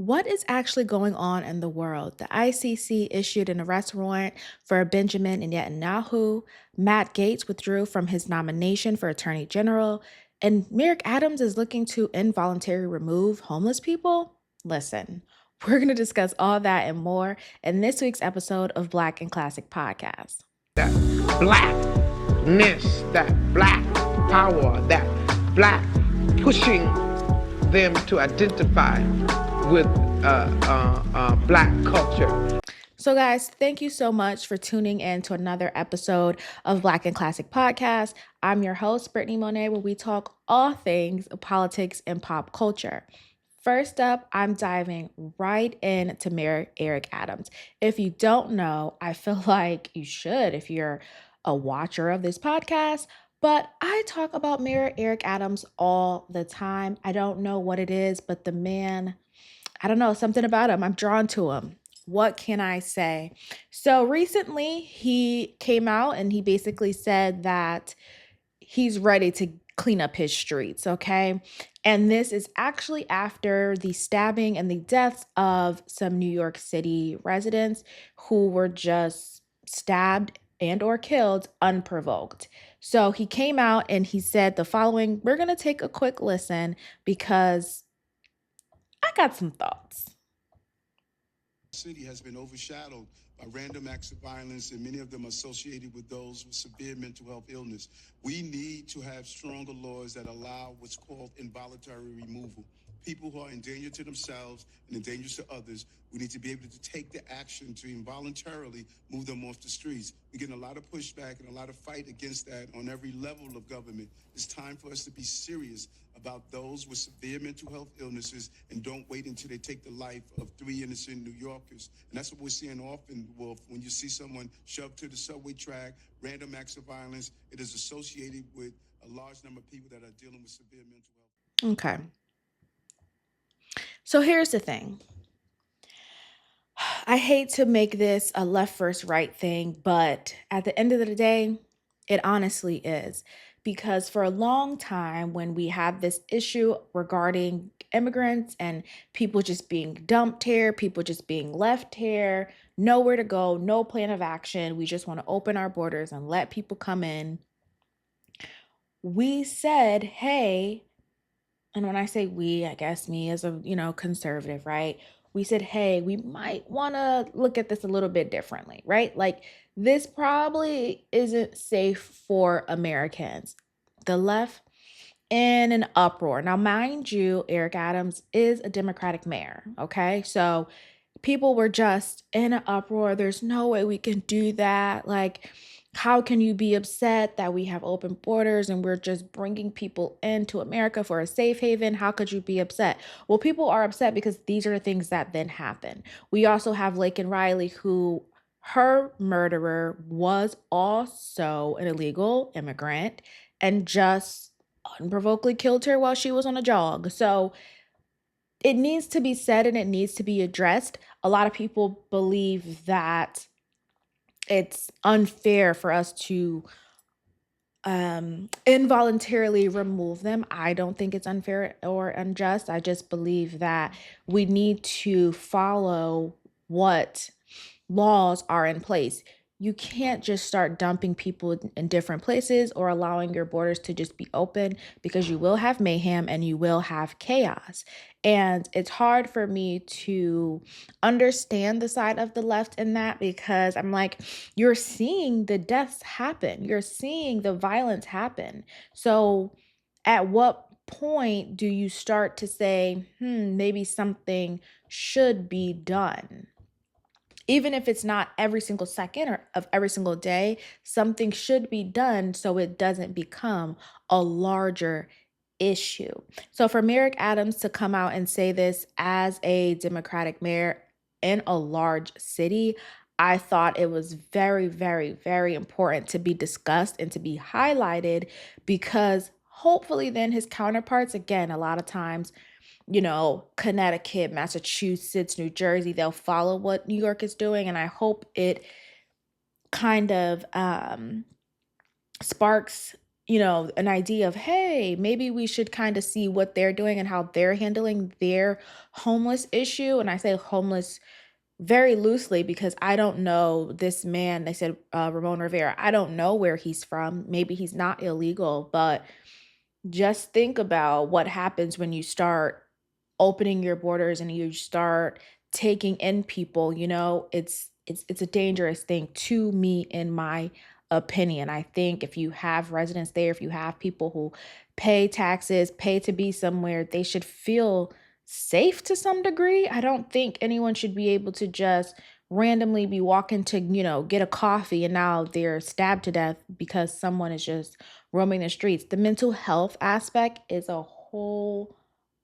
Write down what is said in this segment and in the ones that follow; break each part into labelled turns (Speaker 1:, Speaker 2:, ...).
Speaker 1: What is actually going on in the world? The ICC issued an arrest warrant for Benjamin Netanyahu. Matt Gaetz withdrew from his nomination for Attorney General. And Eric Adams is looking to involuntarily remove homeless people? Listen, we're going to discuss all that and more in this week's episode of Black and Classic Podcast.
Speaker 2: That blackness, that black power, that black pushing them to identify with black culture.
Speaker 1: So, guys, thank you so much for tuning in to another episode of Black and Classic Podcast. I'm your host, Brittany Monet, where we talk all things politics and pop culture. First up, I'm diving right into Mayor Eric Adams. If you don't know, I feel like you should if you're a watcher of this podcast, but I talk about Mayor Eric Adams all the time. I don't know what it is, but the man, I don't know, something about him. I'm drawn to him. What can I say? So recently he came out and he basically said that he's ready to clean up his streets, okay? And this is actually after the stabbing and the deaths of some New York City residents who were just stabbed and or killed unprovoked. So he came out and he said the following. We're going to take a quick listen because I got some thoughts.
Speaker 3: City has been overshadowed by random acts of violence, and many of them associated with those with severe mental health illness. We need to have stronger laws that allow what's called involuntary removal. People who are in danger to themselves and in danger to others, we need to be able to take the action to involuntarily move them off the streets. We're getting a lot of pushback and a lot of fight against that on every level of government. It's time for us to be serious about those with severe mental health illnesses and don't wait until they take the life of 3 innocent New Yorkers. And that's what we're seeing often, Wolf. When you see someone shoved to the subway track, random acts of violence, it is associated with a large number of people that are dealing with severe mental health.
Speaker 1: Okay. So here's the thing. I hate to make this a left versus right thing, but at the end of the day, it honestly is. Because for a long time, when we had this issue regarding immigrants and people just being dumped here, people just being left here, nowhere to go, no plan of action, we just want to open our borders and let people come in. We said, hey, and when I say we, I guess me as a, conservative, right? We said, hey, we might want to look at this a little bit differently, right? Like this probably isn't safe for Americans. The left in an uproar. Now, mind you, Eric Adams is a Democratic mayor, okay? So people were just in an uproar. There's no way we can do that. Like, how can you be upset that we have open borders and we're just bringing people into America for a safe haven? How could you be upset? Well, people are upset because these are the things that then happen. We also have Laken Riley, who her murderer was also an illegal immigrant and just unprovokedly killed her while she was on a jog. So it needs to be said and it needs to be addressed. A lot of people believe that it's unfair for us to involuntarily remove them. I don't think it's unfair or unjust. I just believe that we need to follow what laws are in place. You can't just start dumping people in different places or allowing your borders to just be open, because you will have mayhem and you will have chaos. And it's hard for me to understand the side of the left in that, because I'm like, you're seeing the deaths happen. You're seeing the violence happen. So at what point do you start to say, maybe something should be done? Even if it's not every single second or of every single day, something should be done so it doesn't become a larger issue. So for Eric Adams to come out and say this as a Democratic mayor in a large city, I thought it was very, very, very important to be discussed and to be highlighted, because hopefully then his counterparts, again, a lot of times, Connecticut, Massachusetts, New Jersey, they'll follow what New York is doing. And I hope it kind of sparks an idea of, hey, maybe we should kind of see what they're doing and how they're handling their homeless issue. And I say homeless very loosely because I don't know this man. They said Ramon Rivera. I don't know where he's from. Maybe he's not illegal, but just think about what happens when you start opening your borders and you start taking in people. It's a dangerous thing to me, in my opinion. I think if you have residents there, if you have people who pay taxes, pay to be somewhere, they should feel safe to some degree. I don't think anyone should be able to just randomly be walking to, get a coffee and now they're stabbed to death because someone is just roaming the streets. The mental health aspect is a whole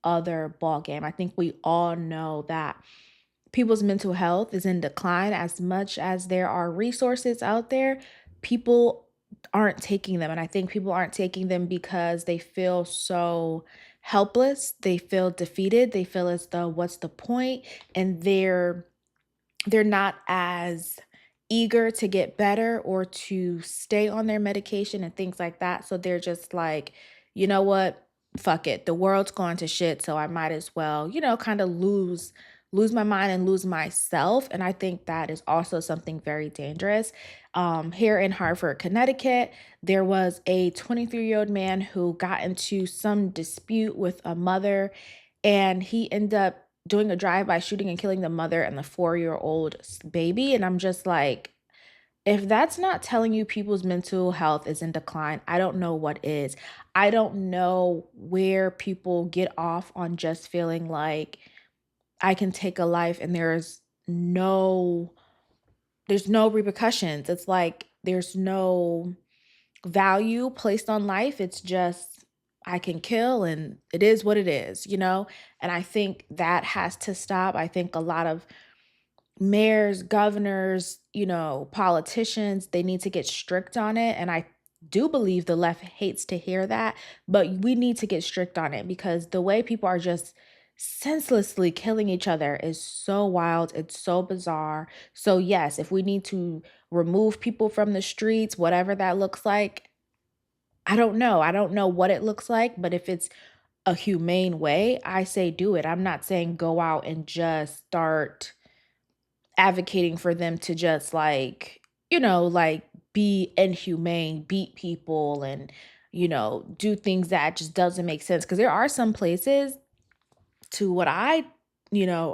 Speaker 1: other ball game. I think we all know that people's mental health is in decline. As much as there are resources out there, people aren't taking them. And I think people aren't taking them because they feel so helpless. They feel defeated. They feel as though, what's the point? And they're not as eager to get better or to stay on their medication and things like that. So they're just like, you know what? Fuck it. The world's going to shit, so I might as well, kind of lose my mind and lose myself. And I think that is also something very dangerous. Here in Hartford, Connecticut, there was a 23-year-old man who got into some dispute with a mother, and he ended up doing a drive-by shooting and killing the mother and the 4-year-old baby. And I'm just like, if that's not telling you people's mental health is in decline, I don't know what is. I don't know where people get off on just feeling like I can take a life and there's no repercussions. It's like there's no value placed on life. It's just, I can kill and it is what it is. And I think that has to stop. I think a lot of mayors, governors, politicians, they need to get strict on it. And I do believe the left hates to hear that, but we need to get strict on it because the way people are just senselessly killing each other is so wild. It's so bizarre. So yes, if we need to remove people from the streets, whatever that looks like, I don't know. I don't know what it looks like, but if it's a humane way, I say do it. I'm not saying go out and just start advocating for them to just like be inhumane, beat people and, do things that just doesn't make sense. Because there are some places, to what I,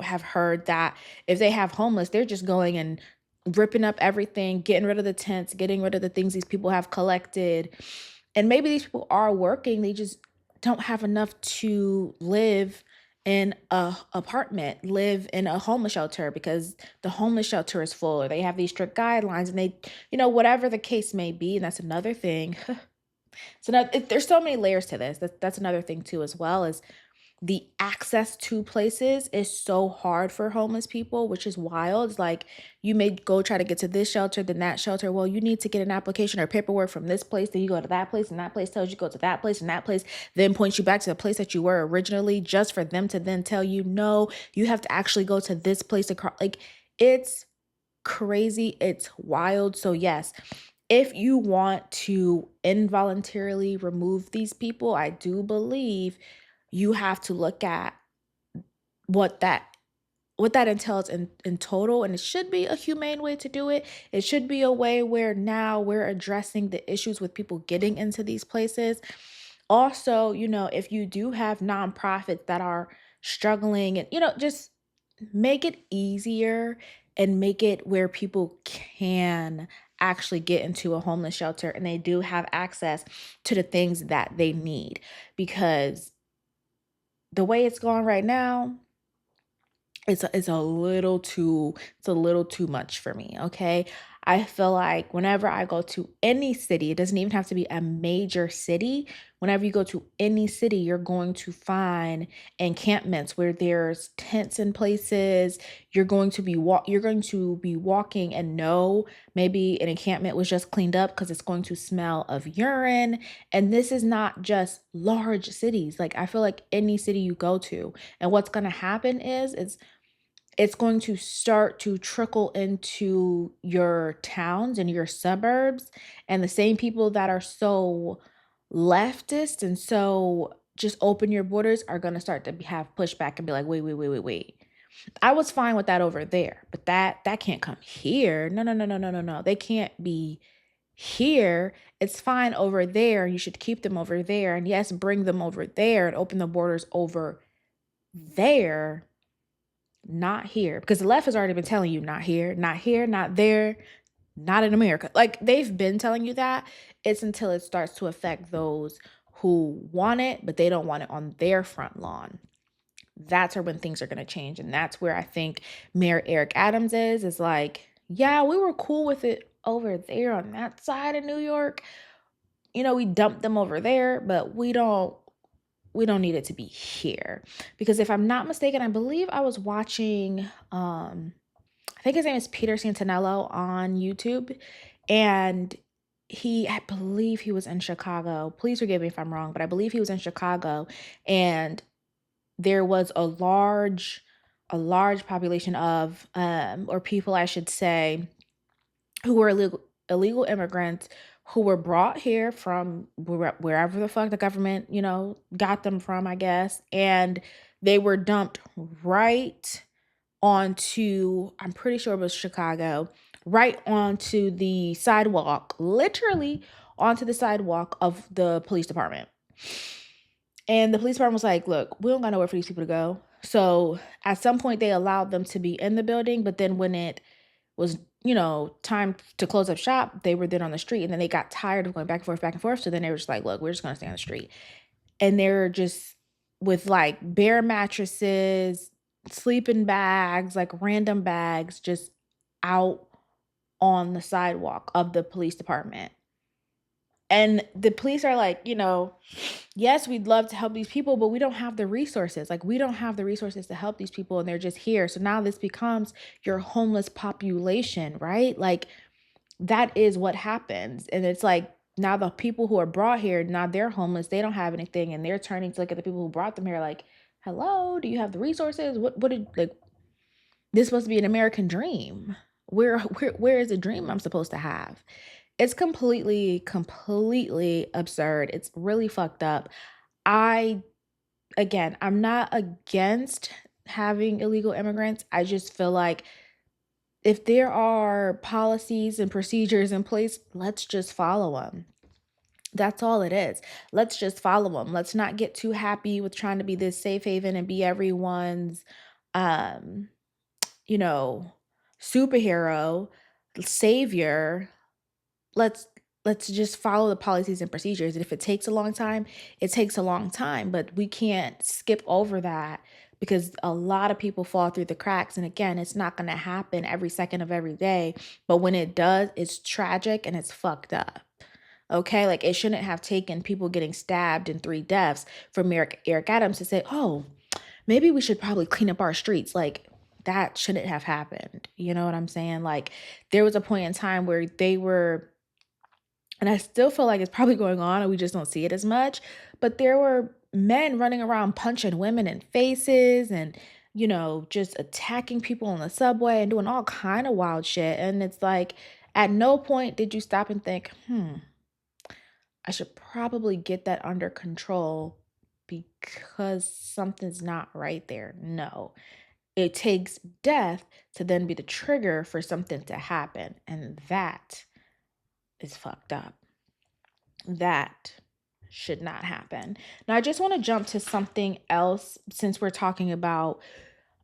Speaker 1: have heard, that if they have homeless, they're just going and ripping up everything, getting rid of the tents, getting rid of the things these people have collected. And maybe these people are working, they just don't have enough to live in a apartment, live in a homeless shelter because the homeless shelter is full, or they have these strict guidelines and they, whatever the case may be. And that's another thing. There's so many layers to this. That's another thing too, as well, is the access to places is so hard for homeless people, which is wild. It's like you may go try to get to this shelter, then that shelter. Well, you need to get an application or paperwork from this place. Then you go to that place, and that place tells you go to that place, and that place then points you back to the place that you were originally, just for them to then tell you, no, you have to actually go to this place across. Like, it's crazy. It's wild. So yes, if you want to involuntarily remove these people, I do believe you have to look at what that entails in total. And it should be a humane way to do it. It should be a way where now we're addressing the issues with people getting into these places. Also, if you do have nonprofits that are struggling, and just make it easier and make it where people can actually get into a homeless shelter and they do have access to the things that they need. Because the way it's going right now, it's a little too much for me, okay? I feel like whenever I go to any city, it doesn't even have to be a major city. Whenever you go to any city, you're going to find encampments where there's tents in places. You're going to be walking and know maybe an encampment was just cleaned up because it's going to smell of urine. And this is not just large cities. Like, I feel like any city you go to, and what's going to happen is it's going to start to trickle into your towns and your suburbs, and the same people that are so leftists and so just open your borders are going to start to have pushback and be like, wait. I was fine with that over there, but that can't come here. No. They can't be here. It's fine over there. You should keep them over there. And yes, bring them over there and open the borders over there, not here. Because the left has already been telling you not here, not there, not in America. Like they've been telling you that. It's until it starts to affect those who want it, but they don't want it on their front lawn. That's when things are going to change. And that's where I think Mayor Eric Adams is like, yeah, we were cool with it over there on that side of New York. We dumped them over there, but we don't need it to be here. Because if I'm not mistaken, I believe I was watching, I think his name is Peter Santinello on YouTube. And I believe he was in Chicago. Please forgive me if I'm wrong, but I believe he was in Chicago. And there was a large population of, or people, I should say, who were illegal immigrants who were brought here from wherever the fuck the government, got them from, I guess. And they were dumped right onto, I'm pretty sure it was Chicago, right onto the sidewalk, literally onto the sidewalk of the police department. And the police department was like, look, we don't got nowhere for these people to go. So at some point they allowed them to be in the building, but then when it was, time to close up shop, they were then on the street, and then they got tired of going back and forth. So then they were just like, look, we're just going to stay on the street. And they're just with like bare mattresses, sleeping bags, like random bags, just out on the sidewalk of the police department. And the police are like, yes, we'd love to help these people, but we don't have the resources. Like, we don't have the resources to help these people, and they're just here. So now this becomes your homeless population, right? Like, that is what happens. And it's like, now the people who are brought here, now they're homeless. They don't have anything, and they're turning to look at the people who brought them here like, hello, do you have the resources? This supposed to be an American dream. Where is the dream I'm supposed to have? It's completely absurd. It's really fucked up. I'm not against having illegal immigrants. I just feel like if there are policies and procedures in place, let's just follow them. That's all it is. Let's just follow them. Let's not get too happy with trying to be this safe haven and be everyone's, superhero, savior. Let's just follow the policies and procedures. And if it takes a long time, it takes a long time, but we can't skip over that because a lot of people fall through the cracks. And again, it's not going to happen every second of every day, but when it does, it's tragic and it's fucked up. Okay, like it shouldn't have taken people getting stabbed and 3 deaths for Eric Adams to say, oh, maybe we should probably clean up our streets. Like, that shouldn't have happened. You know what I'm saying? Like, there was a point in time where they were, and I still feel like it's probably going on and we just don't see it as much, but there were men running around punching women in faces and, just attacking people on the subway and doing all kind of wild shit. And it's like, at no point did you stop and think, I should probably get that under control because something's not right there. No, it takes death to then be the trigger for something to happen. And that is fucked up. That should not happen. Now, I just want to jump to something else since we're talking about,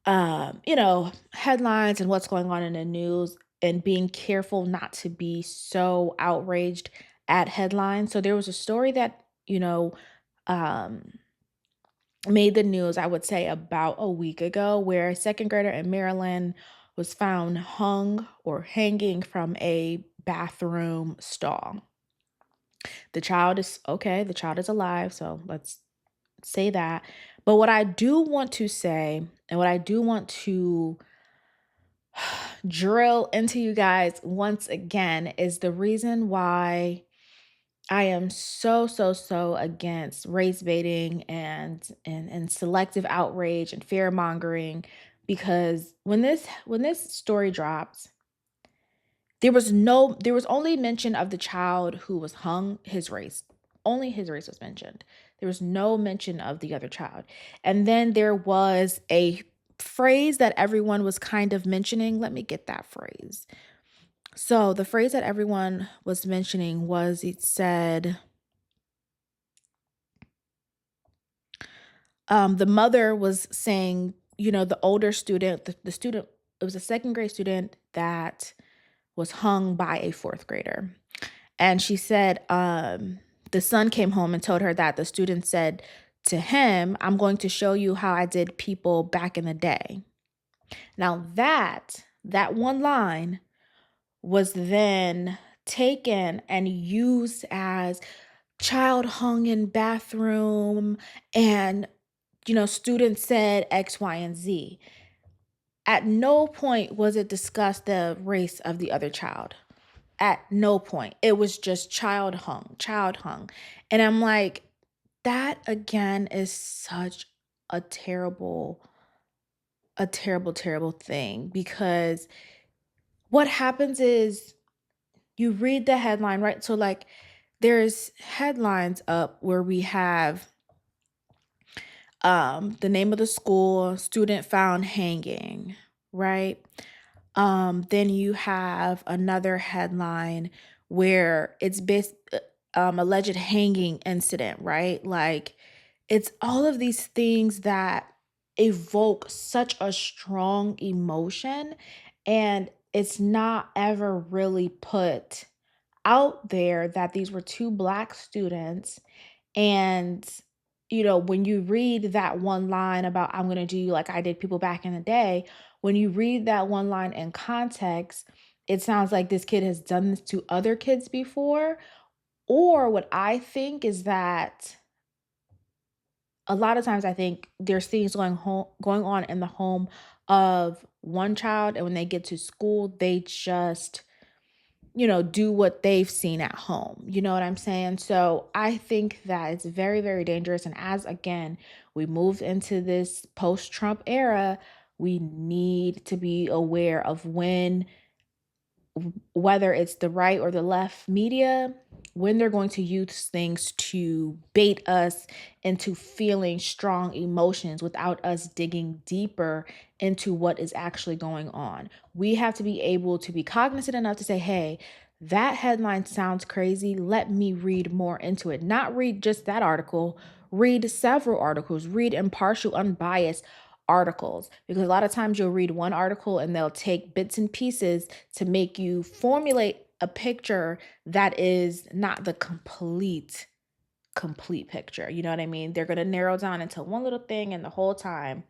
Speaker 1: headlines and what's going on in the news and being careful not to be so outraged at headlines. So there was a story that, um, made the news, I would say about a week ago, where a second grader in Maryland was found hung or hanging from a bathroom stall. The child is okay. The child is alive. So let's say that. But what I do want to say and what I do want to drill into you guys once again is the reason why I am so against race baiting and selective outrage and fear mongering, because when this story dropped, there was only mention of the child who was hung, his race. Only his race was mentioned. There was no mention of the other child. And then there was a phrase that everyone was kind of mentioning. Let me get that phrase. So the phrase that everyone was mentioning was, it said, the mother was saying, the older student, the student, it was a second grade student that was hung by a fourth grader. And she said, the son came home and told her that the student said to him, "I'm going to show you how I did people back in the day." Now that one line was then taken and used as child hung in bathroom, and students said X, Y, and Z. At no point was it discussed the race of the other child. At no point. It was just child hung. And I'm like, that again is such a terrible, terrible thing, because what happens is you read the headline, right? So like there's headlines up where we have the name of the school, student found hanging, right? Then you have another headline where it's based alleged hanging incident, right? Like it's all of these things that evoke such a strong emotion, and it's not ever really put out there that these were two Black students. And when you read that one line about "I'm going to do you like I did people back in the day," when you read that one line in context, it sounds like this kid has done this to other kids before. Or what I think is that a lot of times I think there's things going on in the home of one child, and when they get to school, they just do what they've seen at home. You know what I'm saying? So I think that it's very, very dangerous. And as again, we move into this post-Trump era, we need to be aware of whether it's the right or the left media, when they're going to use things to bait us into feeling strong emotions without us digging deeper into what is actually going on. We have to be able to be cognizant enough to say, hey, that headline sounds crazy. Let me read more into it. Not read just that article, read several articles, read impartial, unbiased articles, because a lot of times you'll read one article and they'll take bits and pieces to make you formulate a picture that is not the complete picture. You know what I mean? They're going to narrow down into one little thing, and the whole time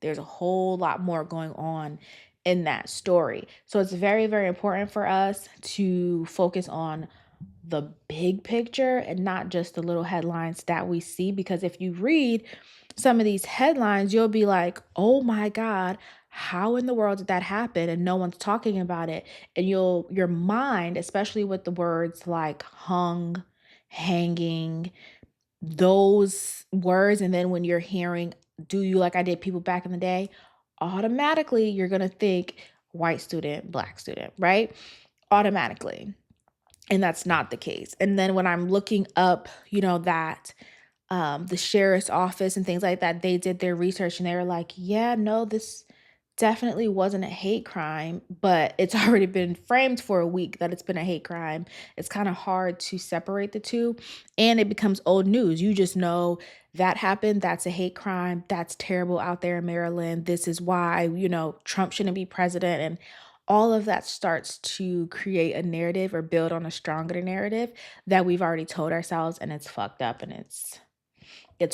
Speaker 1: there's a whole lot more going on in that story. So it's very, very important for us to focus on the big picture and not just the little headlines that we see, because if you read some of these headlines, you'll be like, oh my God, how in the world did that happen? And no one's talking about it. And your mind, especially with the words like hung, hanging, those words, and then when you're hearing "do you like I did people back in the day," automatically you're going to think white student, Black student, right? Automatically. And that's not the case. And then when I'm looking up, that the sheriff's office and things like that, they did their research and they were like, yeah, no, this definitely wasn't a hate crime, but it's already been framed for a week that it's been a hate crime. It's kind of hard to separate the two, and it becomes old news. You just know that happened. That's a hate crime. That's terrible out there in Maryland. This is why, Trump shouldn't be president. And all of that starts to create a narrative or build on a stronger narrative that we've already told ourselves, and it's fucked up and it's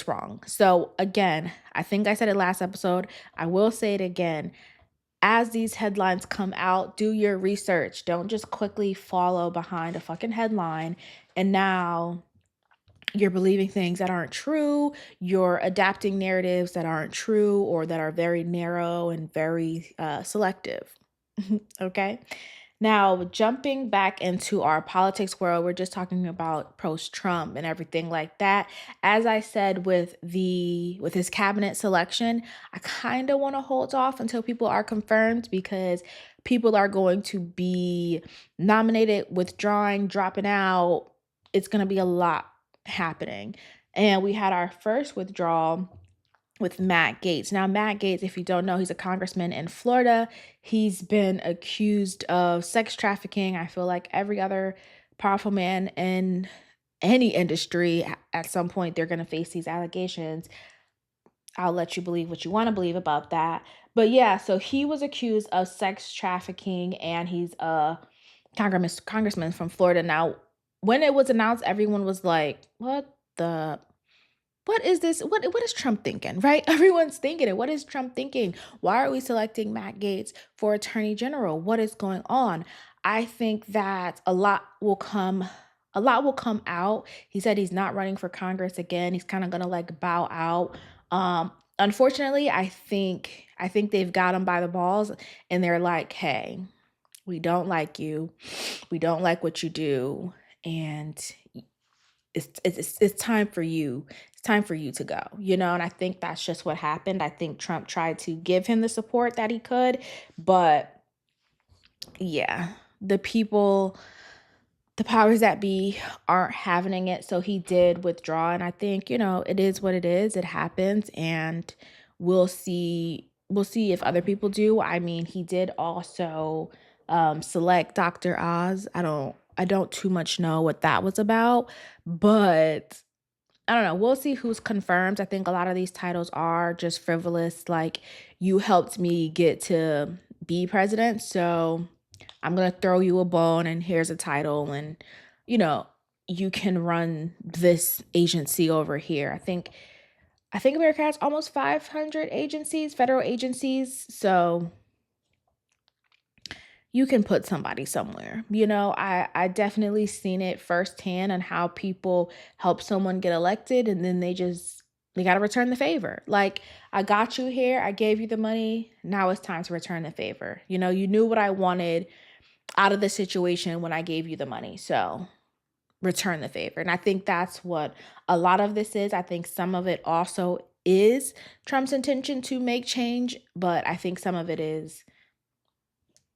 Speaker 1: wrong. So again, I think I said it last episode. I will say it again. As these headlines come out, do your research. Don't just quickly follow behind a fucking headline and now you're believing things that aren't true. You're adapting narratives that aren't true or that are very narrow and very selective. Okay? Now, jumping back into our politics world, we're just talking about post-Trump and everything like that. As I said with his cabinet selection, I kind of want to hold off until people are confirmed, because people are going to be nominated, withdrawing, dropping out. It's going to be a lot happening. And we had our first withdrawal with Matt Gaetz. Now, Matt Gaetz, if you don't know, he's a congressman in Florida. He's been accused of sex trafficking. I feel like every other powerful man in any industry, at some point, they're going to face these allegations. I'll let you believe what you want to believe about that. But yeah, so he was accused of sex trafficking, and he's a congressman from Florida. Now, when it was announced, everyone was like, what is this? What is Trump thinking, right? Everyone's thinking it. What is Trump thinking? Why are we selecting Matt Gaetz for Attorney General? What is going on? I think that a lot will come out. He said he's not running for Congress again. He's kind of gonna like bow out. Unfortunately, I think they've got him by the balls, and they're like, hey, we don't like you. We don't like what you do, and it's time for you. It's time for you to go, And I think that's just what happened. I think Trump tried to give him the support that he could, but yeah, the people, the powers that be aren't having it. So he did withdraw. And I think, it is what it is. It happens. And we'll see if other people do. I mean, he did also select Dr. Oz. I don't too much know what that was about, but I don't know. We'll see who's confirmed. I think a lot of these titles are just frivolous. Like, you helped me get to be president, so I'm going to throw you a bone, and here's a title, and, you can run this agency over here. I think America has almost 500 agencies, federal agencies, so you can put somebody somewhere. I definitely seen it firsthand on how people help someone get elected, and then they got to return the favor. Like, I got you here, I gave you the money, now it's time to return the favor. You knew what I wanted out of the situation when I gave you the money, so return the favor. And I think that's what a lot of this is. I think some of it also is Trump's intention to make change, but I think some of it is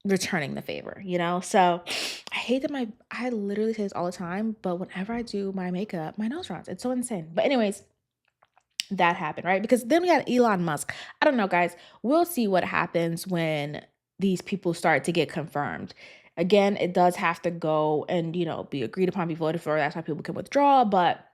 Speaker 1: returning the favor, So I hate that I literally say this all the time, but whenever I do my makeup, my nose runs. It's so insane. But anyways, that happened, right? Because then we had Elon Musk. I don't know, guys. We'll see what happens when these people start to get confirmed. Again, it does have to go and, be agreed upon, be voted for. That's how people can withdraw, but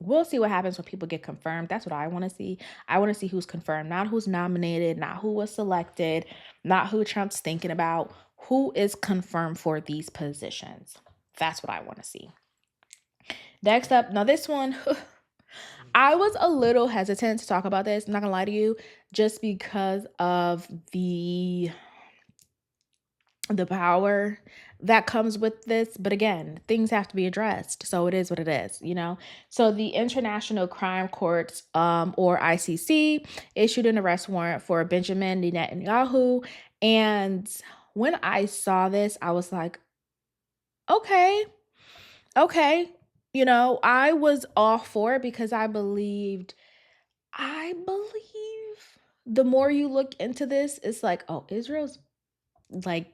Speaker 1: we'll see what happens when people get confirmed. That's what I want to see. I want to see who's confirmed, not who's nominated, not who was selected, not who Trump's thinking about. Who is confirmed for these positions? That's what I want to see. Next up, now this one, I was a little hesitant to talk about this. I'm not going to lie to you, just because of the power that comes with this. But again, things have to be addressed. So it is what it is, So the International Crime Court, or ICC, issued an arrest warrant for Benjamin Netanyahu. And when I saw this, I was like, okay. I was all for it because I believe the more you look into this, it's like, oh, Israel's like,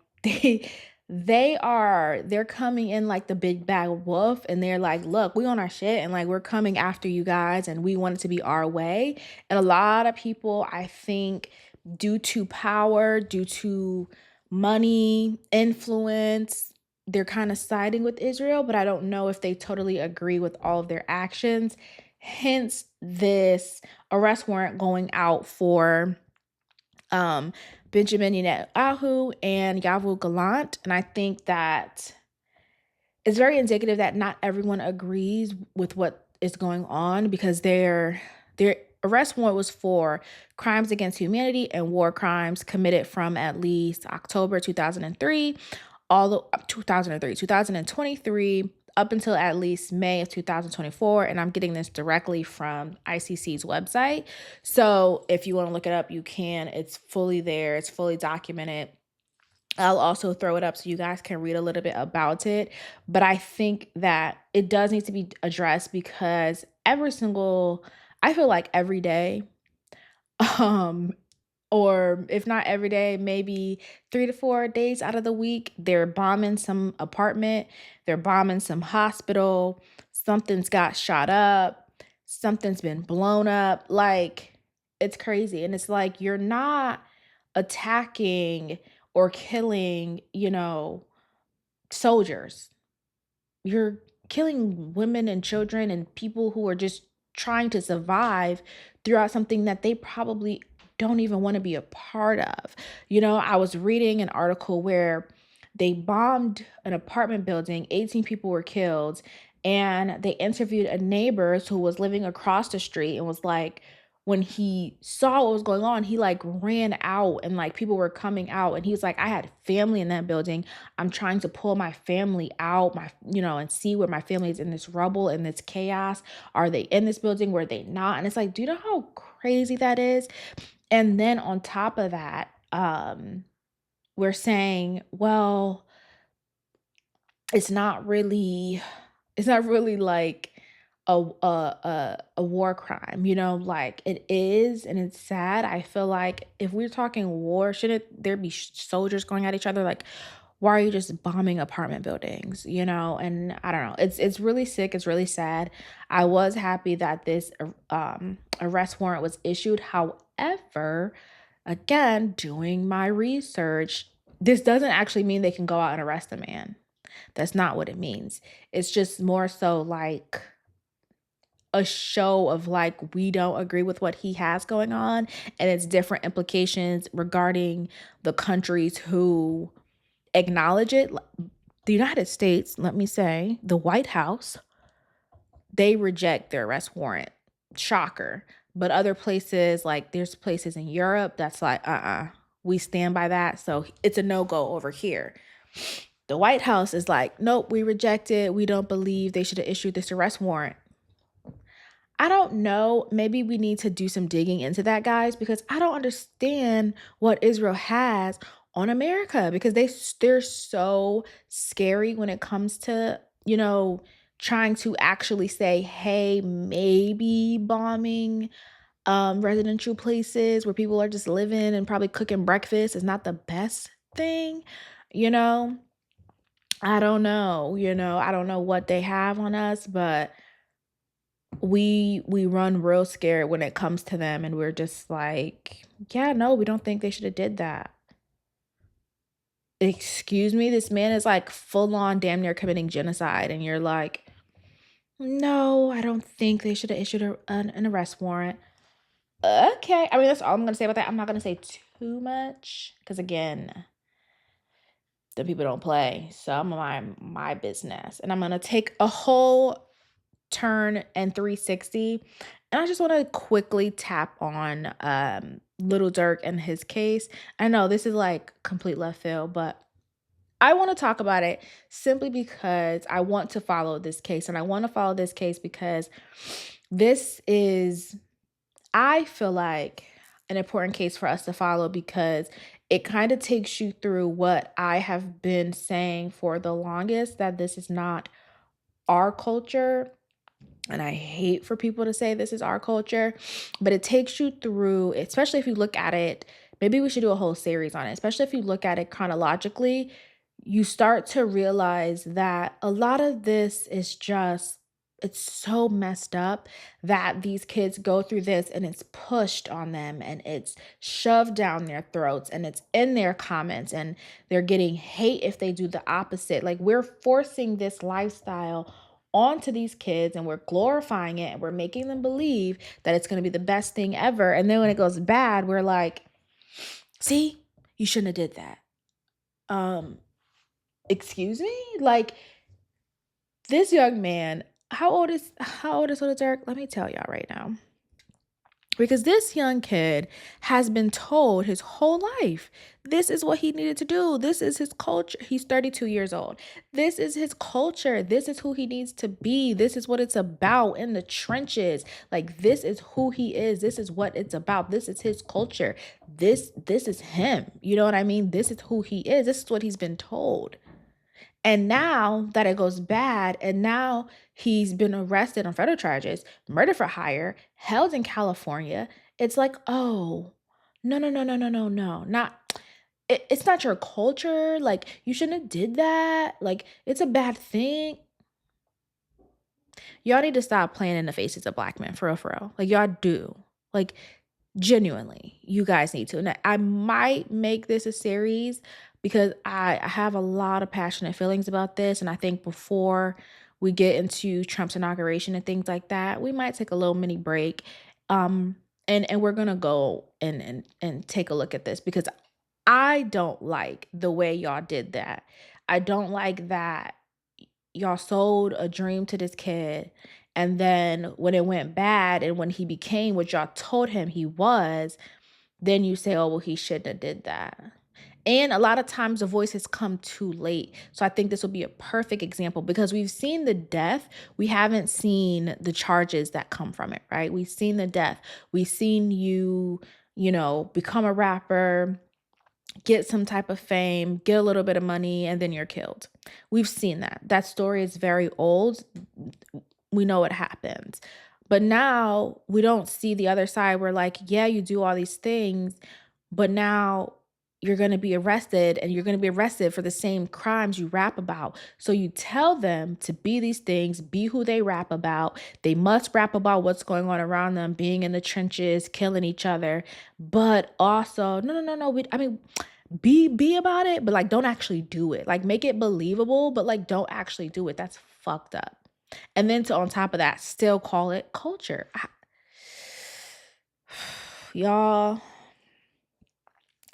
Speaker 1: they're coming in like the big bad wolf, and they're like, look, we on our shit, and like, we're coming after you guys, and we want it to be our way. And a lot of people, I think, due to power, due to money, influence, they're kind of siding with Israel, but I don't know if they totally agree with all of their actions. Hence this arrest warrant going out for Benjamin Netanyahu and Yoav Gallant. And I think that it's very indicative that not everyone agrees with what is going on, because their arrest warrant was for crimes against humanity and war crimes committed from at least October 2003, 2023, up until at least May of 2024. And I'm getting this directly from ICC's website. So if you want to look it up, you can. It's fully there. It's fully documented. I'll also throw it up so you guys can read a little bit about it. But I think that it does need to be addressed, because I feel like every day, or if not every day, maybe 3 to 4 days out of the week, they're bombing some apartment, they're bombing some hospital, something's got shot up, something's been blown up. Like, it's crazy. And it's like, you're not attacking or killing, soldiers. You're killing women and children and people who are just trying to survive throughout something that they probably don't even want to be a part of. I was reading an article where they bombed an apartment building, 18 people were killed, and they interviewed a neighbor who was living across the street and was like, when he saw what was going on, he like ran out and like people were coming out and he was like, I had family in that building. I'm trying to pull my family out, and see where my family is in this rubble, in this chaos. Are they in this building? Were they not? And it's like, do you know how crazy that is? And then on top of that, we're saying, well, it's not really like a war crime, like it is, and it's sad. I feel like if we're talking war, shouldn't there be soldiers going at each other? Like, why are you just bombing apartment buildings? And I don't know. It's really sick. It's really sad. I was happy that this arrest warrant was issued. However, again, doing my research, this doesn't actually mean they can go out and arrest a man. That's not what it means. It's just more so like a show of like, we don't agree with what he has going on, and it's different implications regarding the countries who acknowledge it. The United States, let me say, the White House, they reject their arrest warrant. Shocker. But other places, like there's places in Europe that's like, we stand by that. So it's a no-go over here. The White House is like, nope, we reject it. We don't believe they should have issued this arrest warrant. I don't know. Maybe we need to do some digging into that, guys, because I don't understand what Israel has on America, because they're so scary when it comes to, trying to actually say, hey, maybe bombing residential places where people are just living and probably cooking breakfast is not the best thing, you know? I don't know, I don't know what they have on us, but we run real scared when it comes to them, and we're just like, yeah, no, we don't think they should have did that. Excuse me, this man is like full on damn near committing genocide, and you're like, no, I don't think they should have issued an arrest warrant. Okay, I mean, that's all I'm gonna say about that. I'm not gonna say too much because again, the people don't play, so I'm on my business, and I'm gonna take a whole turn and 360, and I just want to quickly tap on Little Dirk and his case. I know this is like complete left field, but I want to talk about it simply because I want to follow this case, and I want to follow this case because this is, I feel like, an important case for us to follow because it kind of takes you through what I have been saying for the longest, that this is not our culture. And I hate for people to say this is our culture, but it takes you through, especially if you look at it, maybe we should do a whole series on it, especially if you look at it chronologically, you start to realize that a lot of this is just, it's so messed up that these kids go through this and it's pushed on them and it's shoved down their throats and it's in their comments and they're getting hate if they do the opposite. Like, we're forcing this lifestyle onto these kids and we're glorifying it and we're making them believe that it's going to be the best thing ever. And then when it goes bad, we're like, see, you shouldn't have did that. Excuse me? Like, this young man, how old is Little Dirk? Let me tell y'all right now. Because this young kid has been told his whole life, this is what he needed to do. This is his culture. He's 32 years old. This is his culture. This is who he needs to be. This is what it's about in the trenches. Like, this is who he is. This is what it's about. This is his culture. This is him. You know what I mean? This is who he is. This is what he's been told. And now that it goes bad, and now he's been arrested on federal charges, murder for hire, held in California, it's like, oh, no, not, it's not your culture. Like, you shouldn't have did that. Like, it's a bad thing. Y'all need to stop playing in the faces of black men, for real, for real. Like, y'all do. Like, genuinely, you guys need to. And I might make this a series because I have a lot of passionate feelings about this. And I think before we get into Trump's inauguration and things like that, we might take a little mini break. And we're gonna go and take a look at this because I don't like the way y'all did that. I don't like that y'all sold a dream to this kid, and then when it went bad and when he became what y'all told him he was, then you say, oh, well, he shouldn't have did that. And a lot of times the voices come too late. So I think this will be a perfect example because we've seen the death. We haven't seen the charges that come from it, right? We've seen the death. We've seen you become a rapper, get some type of fame, get a little bit of money, and then you're killed. We've seen that. That story is very old. We know what happens. But now we don't see the other side. We're like, yeah, you do all these things, but now you're going to be arrested, and you're going to be arrested for the same crimes you rap about. So you tell them to be these things, be who they rap about. They must rap about what's going on around them, being in the trenches, killing each other. But also, no. Be about it, but like don't actually do it. Like make it believable, but like don't actually do it. That's fucked up. And then on top of that, still call it culture. Y'all,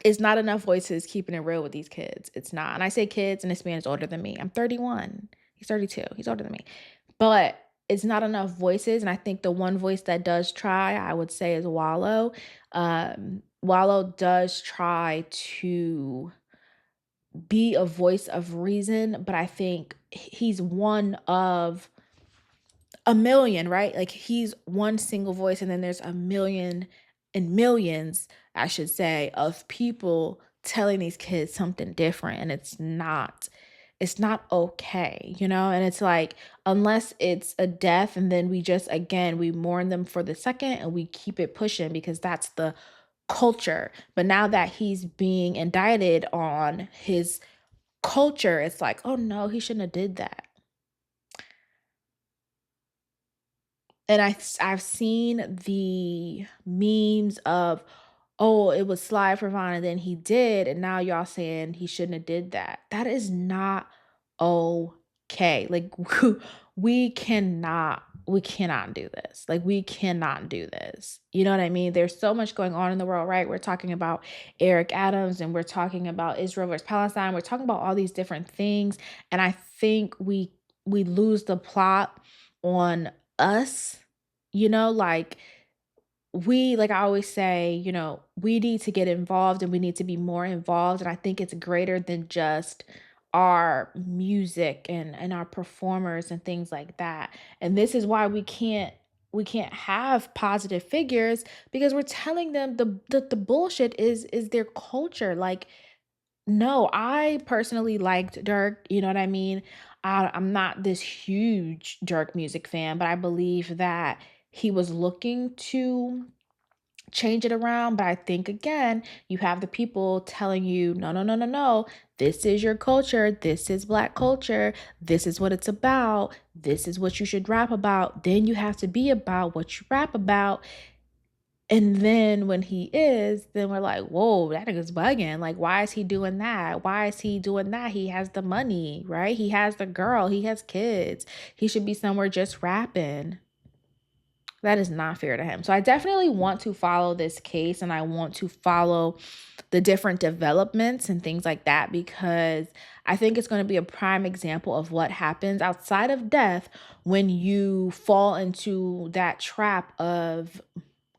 Speaker 1: it's not enough voices keeping it real with these kids. It's not. And I say kids, and this man is older than me. I'm 31. He's 32. He's older than me. But it's not enough voices. And I think the one voice that does try, I would say, is Wallow. Wallow does try to be a voice of reason, but I think he's one of a million, right? Like he's one single voice, and then there's a million and millions, I should say, of people telling these kids something different, and it's not okay, and it's like, unless it's a death, and then we just, again, we mourn them for the second and we keep it pushing because that's the culture. But now that he's being indicted on his culture, it's like, oh no, he shouldn't have did that. And I've seen the memes of, oh, it was Sly for Vaughn and then he did, and now y'all saying he shouldn't have did that. That is not okay. Like we cannot do this. Like we cannot do this. You know what I mean? There's so much going on in the world, right? We're talking about Eric Adams, and we're talking about Israel versus Palestine. We're talking about all these different things, and I think we lose the plot on us, like like I always say, we need to get involved, and we need to be more involved. And I think it's greater than just our music and our performers and things like that. And this is why we can't have positive figures, because we're telling them the bullshit is their culture. Like, no, I personally liked Dirk, you know what I mean? I'm not this huge Dirk music fan, but I believe that he was looking to change it around. But I think, again, you have the people telling you, no, no, no, no, no. This is your culture. This is Black culture. This is what it's about. This is what you should rap about. Then you have to be about what you rap about. And then when he is, then we're like, whoa, that nigga's bugging. Like, why is he doing that? Why is he doing that? He has the money, right? He has the girl. He has kids. He should be somewhere just rapping. That is not fair to him. So I definitely want to follow this case, and I want to follow the different developments and things like that, because I think it's going to be a prime example of what happens outside of death when you fall into that trap of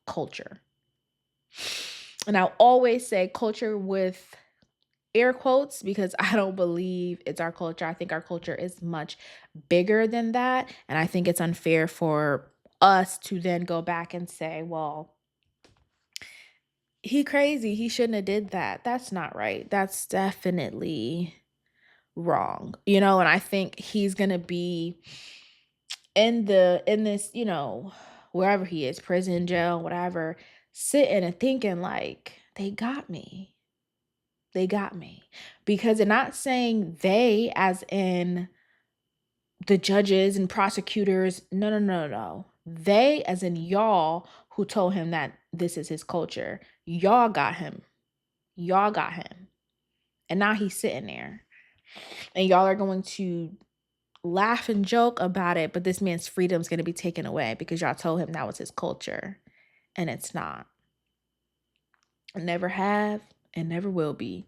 Speaker 1: culture. And I'll always say culture with air quotes, because I don't believe it's our culture. I think our culture is much bigger than that. And I think it's unfair for us to then go back and say, well, he crazy. He shouldn't have did that. That's not right. That's definitely wrong. And I think he's going to be in this, wherever he is, prison, jail, whatever, sitting and thinking like, they got me. They got me. Because they're not saying they as in the judges and prosecutors. No. They, as in y'all, who told him that this is his culture. Y'all got him. And now he's sitting there. And y'all are going to laugh and joke about it, but this man's freedom is going to be taken away because y'all told him that was his culture. And it's not. Never have and never will be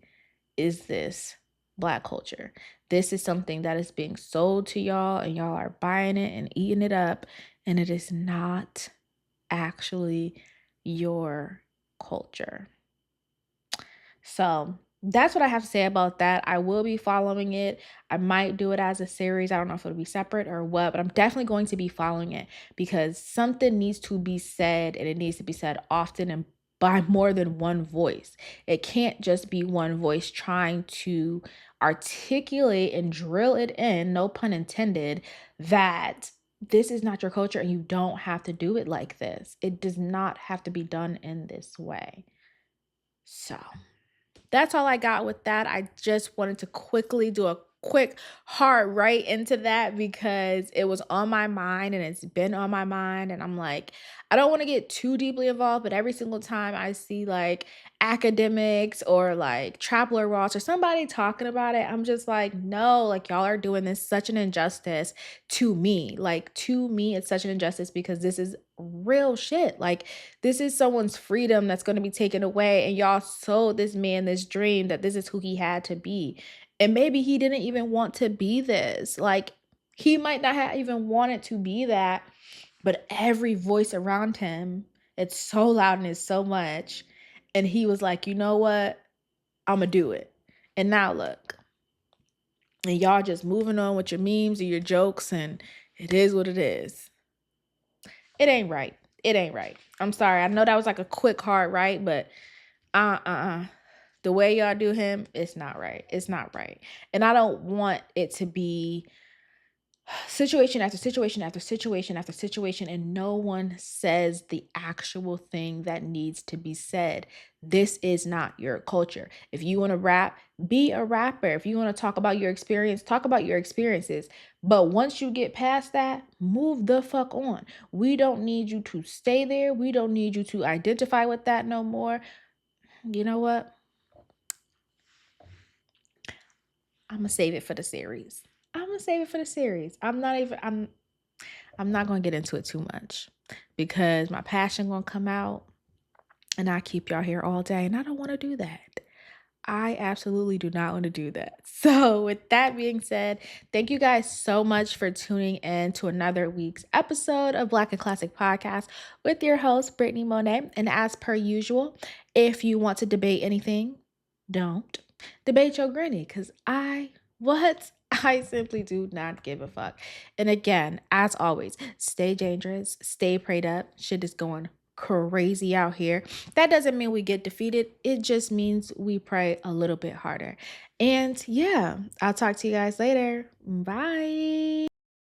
Speaker 1: is this Black culture. This is something that is being sold to y'all, and y'all are buying it and eating it up, and it is not actually your culture. So that's what I have to say about that. I will be following it. I might do it as a series. I don't know if it'll be separate or what, but I'm definitely going to be following it because something needs to be said, and it needs to be said often and by more than one voice. It can't just be one voice trying to articulate and drill it in, no pun intended, that this is not your culture and you don't have to do it like this. It does not have to be done in this way. So that's all I got with that. I just wanted to quickly do a quick hard right into that because it was on my mind and it's been on my mind. And I'm like, I don't want to get too deeply involved, but every single time I see like academics or like Traveler Ross or somebody talking about it, I'm just like, no, like y'all are doing this such an injustice to me. Like to me, it's such an injustice because this is real shit. Like this is someone's freedom that's going to be taken away, and y'all sold this man this dream that this is who he had to be. And maybe he didn't even want to be this. Like he might not have even wanted to be that, but every voice around him, it's so loud and it's so much. And he was like, you know what? I'm going to do it. And now look. And y'all just moving on with your memes and your jokes, and it is what it is. It ain't right. I'm sorry. I know that was like a quick hard right, but the way y'all do him, it's not right. And I don't want it to be situation after situation after situation after situation, and no one says the actual thing that needs to be said. This is not your culture. If you want to rap, be a rapper. If you want to talk about your experience, talk about your experiences. But once you get past that, move the fuck on. We don't need you to stay there. We don't need you to identify with that no more. You know what? I'm gonna save it for the series. I'm not going to get into it too much because my passion going to come out and I keep y'all here all day, and I don't want to do that. I absolutely do not want to do that. So with that being said, thank you guys so much for tuning in to another week's episode of Black and Classic Podcast with your host, Brittany Monet. And as per usual, if you want to debate anything, don't debate your granny, because I simply do not give a fuck. And again, as always, stay dangerous, stay prayed up. Shit is going crazy out here. That doesn't mean we get defeated. It just means we pray a little bit harder. And yeah, I'll talk to you guys later. Bye.